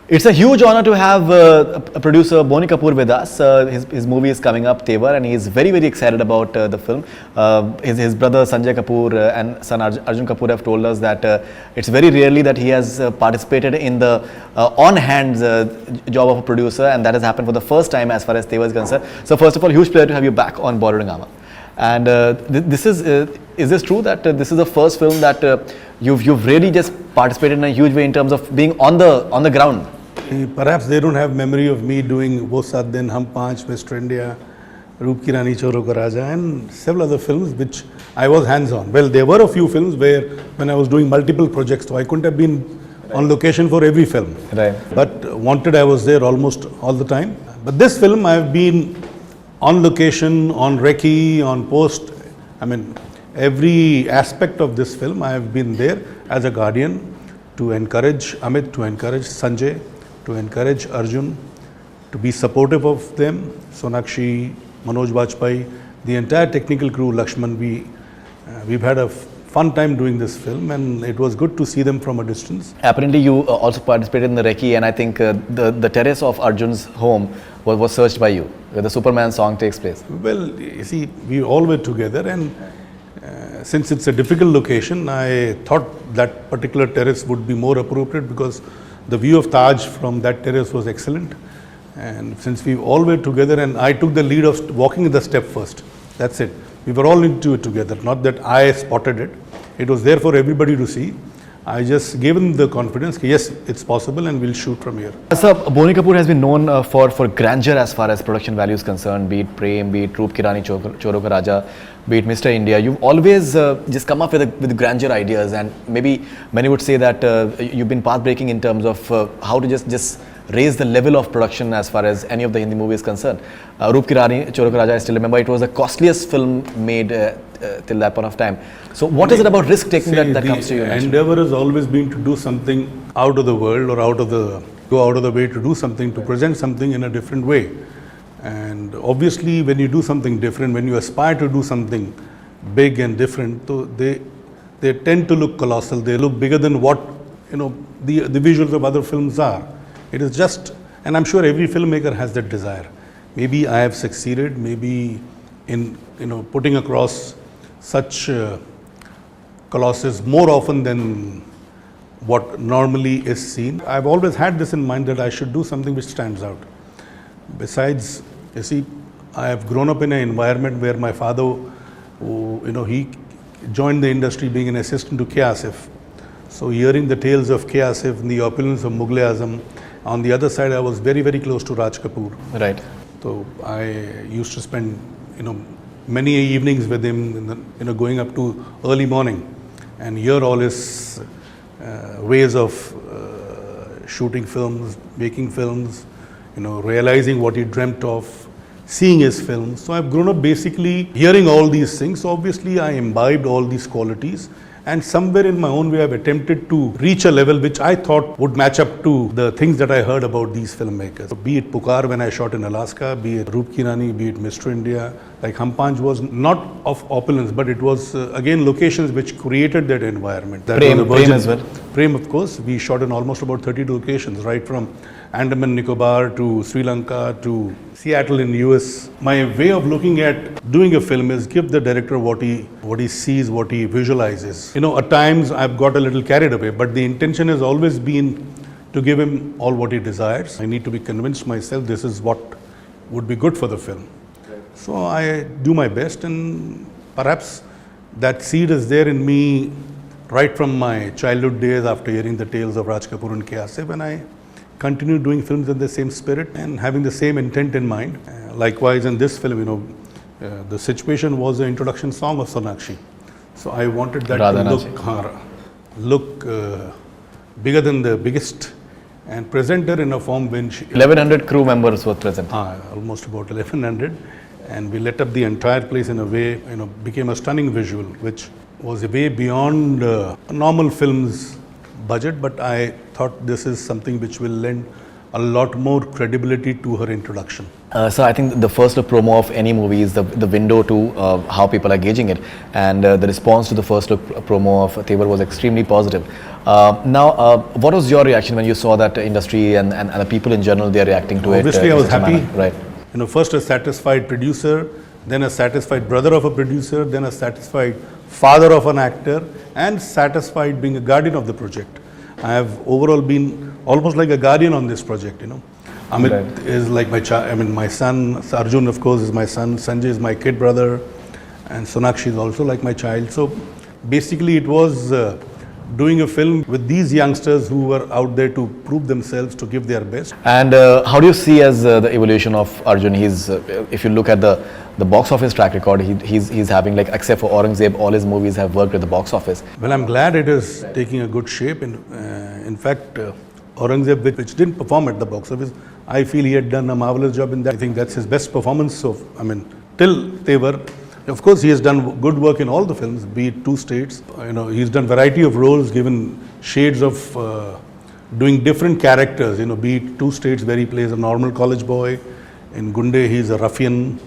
It's a huge honor to have a producer Boney Kapoor with us. His movie is coming up, Tevar, and he is very excited about the film. His brother Sanjay Kapoor and son Arjun Kapoor have told us that it's very rarely that he has participated in the on-hand job of a producer, and that has happened for the first time as far as Tevar is concerned. So first of all, huge pleasure to have you back on Bollywood Hungama. And this is this true that this is the first film that you've really just participated in a huge way in terms of being on the ground? Perhaps they don't have memory of me doing Wo Saat Din, Hum Panch, Mr. India, Roop Ki Rani, Choro Ka Raja, and several other films which I was hands-on. Well, there were a few films where when I was doing multiple projects, so I couldn't have been on location for every film. Right. But Wanted, I was there almost all the time. But this film, I've been on location, on recce, on post. I mean, every aspect of this film, I have been there as a guardian to encourage Amit, to encourage Sanjay, to encourage Arjun, to be supportive of them, Sonakshi, Manoj Bajpayee, the entire technical crew, Lakshman. We've had a fun time doing this film, and it was good to see them from a distance. Apparently, you also participated in the recce, and I think the terrace of Arjun's home was searched by you, where the Superman song takes place. Well, you see, we all were together, and since it's a difficult location, I thought that particular terrace would be more appropriate because the view of Taj from that terrace was excellent. And since we all were together, and I took the lead of walking the step first, that's it. We were all into it together, not that I spotted it. It was there for everybody to see. I just gave him the confidence, yes, it's possible, and we'll shoot from here. Sir, Boney Kapoor has been known for grandeur as far as production value is concerned, be it Prem, be it Roop Ki Rani, Choro Ka Raja, be it Mr. India. You've always just come up with grandeur ideas, and maybe many would say that you've been path-breaking in terms of how to just raise the level of production as far as any of the Hindi movies concerned. Roop Ki Rani, Choro Ka Raja, I still remember it was the costliest film made till that point of time. So what is it about risk taking that comes to you? The endeavor has always been to do something out of the world, or go out of the way to do something, to present something in a different way. And obviously when you do something different, when you aspire to do something big and different, so they tend to look colossal. They look bigger than what the visuals of other films are. It is just, and I'm sure every filmmaker has that desire. Maybe I have succeeded, maybe in putting across such colossus more often than what normally is seen. I've always had this in mind that I should do something which stands out. Besides, you see, I have grown up in an environment where my father, he joined the industry being an assistant to K. Asif. So hearing the tales of K. Asif and the opulence of Mughal-e-Azam, on the other side I was very close to Raj Kapoor. Right. So I used to spend many evenings with him, going up to early morning and hear all his ways of shooting films, making films, realizing what he dreamt of, seeing his films. So I've grown up basically hearing all these things. So obviously I imbibed all these qualities, and somewhere in my own way I've attempted to reach a level which I thought would match up to the things that I heard about these filmmakers. So be it Pukar when I shot in Alaska, be it Roop Ki Rani, be it Mr. India. Like Hum Panch was not of opulence, but it was again locations which created that environment. That Prem as well. Prem, of course, we shot in almost about 32 locations, right from Andaman Nicobar to Sri Lanka to Seattle in US. My way of looking at doing a film is give the director what he sees, what he visualizes. At times I've got a little carried away, but the intention has always been to give him all what he desires. I need to be convinced myself this is what would be good for the film. So I do my best, and perhaps that seed is there in me right from my childhood days after hearing the tales of Raj Kapoor and K. Asif, and I continue doing films in the same spirit and having the same intent in mind. Likewise in this film, the situation was the introduction song of Sonakshi. So I wanted that to look bigger than the biggest and present her in a form when 1100 crew members were present. Almost about 1100. And we lit up the entire place in a way, became a stunning visual, which was a way beyond a normal film's budget, but I thought this is something which will lend a lot more credibility to her introduction. So I think the first look promo of any movie is the window to how people are gauging it, and the response to the first look promo of Tevar was extremely positive. Now, what was your reaction when you saw that industry and the people in general, they are reacting to Obviously, it? I was happy. Right. You know, first a satisfied producer, then a satisfied brother of a producer, then a satisfied father of an actor, and satisfied being a guardian of the project. I have overall been almost like a guardian on this project, you know. Amit is like my child, I mean my son, Arjun of course is my son, Sanjay is my kid brother, and Sonakshi is also like my child. So basically it was doing a film with these youngsters who were out there to prove themselves, to give their best. And how do you see as the evolution of Arjun? He's, if you look at the box office track record, he's having, like, except for Aurangzeb, all his movies have worked at the box office. Well, I'm glad it is taking a good shape. In fact, Aurangzeb, which didn't perform at the box office, I feel he had done a marvelous job in that. I think that's his best performance. So, I mean, till Tevar. Of course, he has done good work in all the films, be it two states. You know, he's done variety of roles, given shades of doing different characters. You know, be it two states where he plays a normal college boy. In Gunde, he's a ruffian,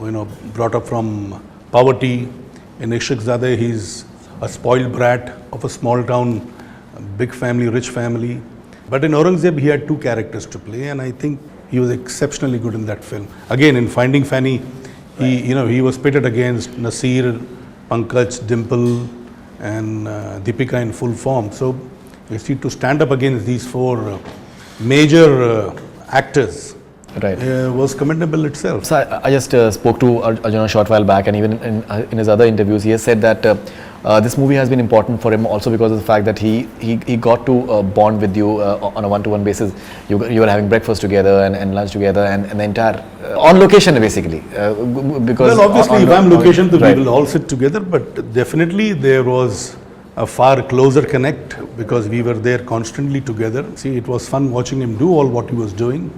you know, brought up from poverty. In Ishq Zadeh, he's a spoiled brat of a small town, big family, rich family. But in Aurangzeb, he had two characters to play, and I think he was exceptionally good in that film. Again, in Finding Fanny, he was pitted against Nasir, Pankaj, Dimple, and Deepika in full form. So you see, to stand up against these four major actors, right, was commendable itself. So I just spoke to Arjun a short while back, and even in his other interviews, he has said that this movie has been important for him also because of the fact that he got to bond with you on a one-to-one basis. You were having breakfast together and lunch together, and the entire on location basically. Because well, obviously, if I'm location, then we will all sit together. But definitely, there was a far closer connect because we were there constantly together. See, it was fun watching him do all what he was doing.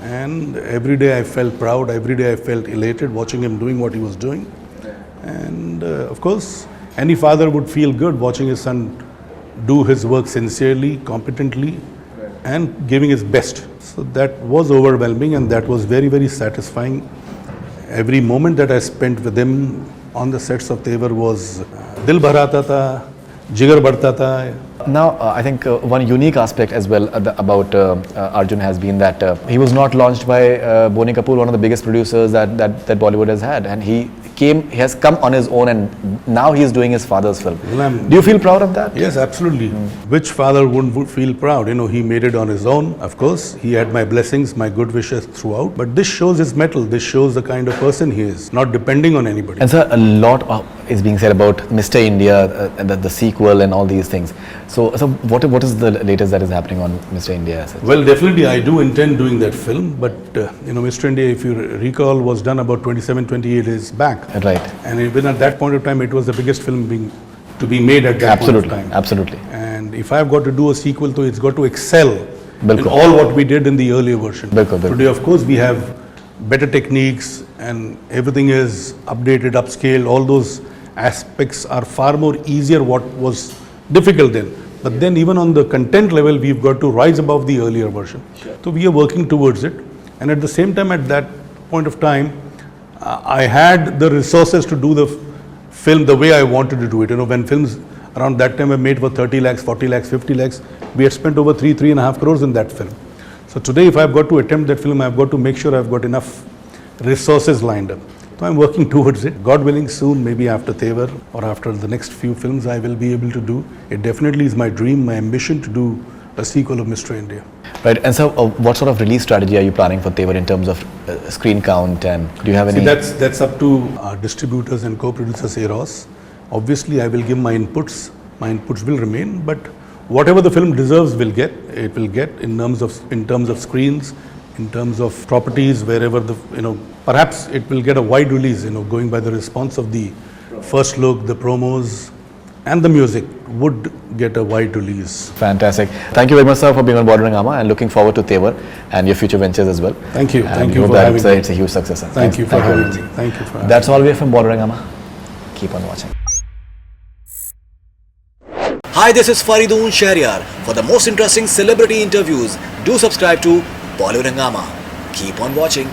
And every day I felt proud, every day I felt elated watching him doing what he was doing. And of course, any father would feel good watching his son do his work sincerely, competently, and giving his best. So that was overwhelming, and that was very, very satisfying. Every moment that I spent with him on the sets of Tevar was dil bharata tha, jigar badhta tha. Now, I think one unique aspect as well about Arjun has been that he was not launched by Boney Kapoor, one of the biggest producers that Bollywood has had, and he has come on his own, and now he is doing his father's film. Well, do you feel proud of that? Yes, absolutely. Which father wouldn't feel proud? You know, he made it on his own. Of course, he had my blessings, my good wishes throughout. But this shows his mettle. This shows the kind of person he is, not depending on anybody. And sir, a lot is being said about Mr. India, the sequel, and all these things. So what is the latest that is happening on Mr. India? Well, definitely I do intend doing that film, but you know, Mr. India, if you recall, was done about 27-28 years back. Right. And even at that point of time, it was the biggest film to be made at that point of time. Absolutely. And if I've got to do a sequel to it, it's got to excel Bilkul. in all what we did in the earlier version. Bilkul. Today, of course, we have better techniques and everything is updated, upscaled. All those aspects are far more easier what was difficult then. But then even on the content level, we've got to rise above the earlier version. Sure. So we are working towards it. And at the same time, at that point of time, I had the resources to do the film the way I wanted to do it. You know, when films around that time were made for 30 lakhs, 40 lakhs, 50 lakhs, we had spent over 3.5 crores in that film. So today, if I've got to attempt that film, I've got to make sure I've got enough resources lined up. So I'm working towards it. God willing, soon, maybe after Tevar or after the next few films, I will be able to do. It definitely is my dream, my ambition to do a sequel of Mr. India. Right. And so, what sort of release strategy are you planning for Tevar in terms of screen count, and do you have any? See, that's up to our distributors and co-producers, Eros. Obviously, I will give my inputs. My inputs will remain, but whatever the film deserves, it will get in terms of screens, in terms of properties, wherever perhaps it will get a wide release. You know, going by the response of the first look, the promos, and the music would get a wide release. Fantastic. Thank you very much, sir, for being on Bollywood Hungama, and looking forward to Tevar and your future ventures as well. Thank you. And Thank you hope for that having me. it's a huge success, sir. Thank you for having me. Thank you for having me. That's all we have from Bollywood Hungama. Keep on watching. Hi, this is Faridoon Shahryar. For the most interesting celebrity interviews, do subscribe to Bollywood Hungama. Keep on watching.